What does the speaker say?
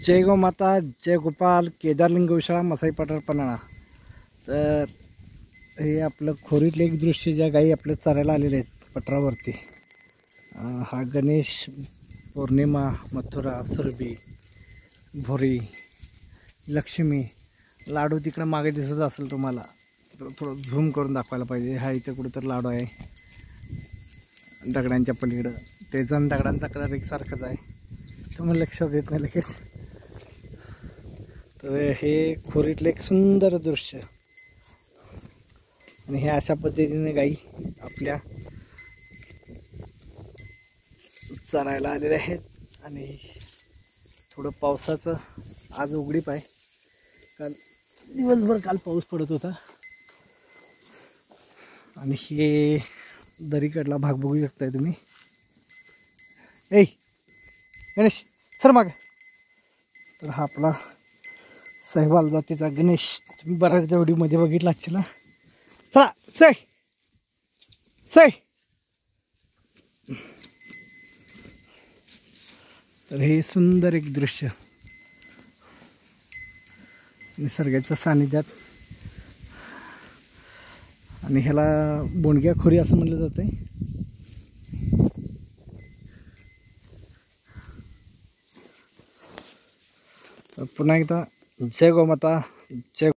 जय गो माता, जय गोपाल, केदारलिंग गौशाळा, मसाई पठार, पन्हाळा। तर हे आपलं खोरीतलं एक दृश्य, ज्या गाई आपल्या चरायला आलेल्या आहेत पठारावरती। हा गणेश, पौर्णिमा, मथुरा, सुरभी, भोरी, लक्ष्मी, लाडू तिकडे मागे दिसत असेल तुम्हाला, थोडं झूम करून दाखवायला पाहिजे। हा इथे कुठेतरी लाडू आहे दगडांच्या पलीकडं। ते जण दगडांचा कलर एकसारखाच आहे, तुम्हाला लक्षात येत नाही लगेच। तर हे खोरीतलं एक सुंदर दृश्य, आणि हे अशा पद्धतीने गाई आपल्या चरायला आलेले आहेत। आणि थोडं पावसाचं आज उघडीप आहे, काल दिवसभर पाऊस पडत होता। आणि हे दरीकडला भाग बघू शकताय तुम्ही। ए गणेश सर माग। तर हा आपला सहवाल जातीचा गणेश, तुम्ही बऱ्याच व्हिडिओमध्ये बघितला असेल ना। चला सै सै। तर हे सुंदर एक दृश्य निसर्गाच्या सानिध्यात, आणि ह्याला बोंडग्या खोरी असं म्हणलं जातंय। तर पुन्हा एकदा जय गोमाता, जय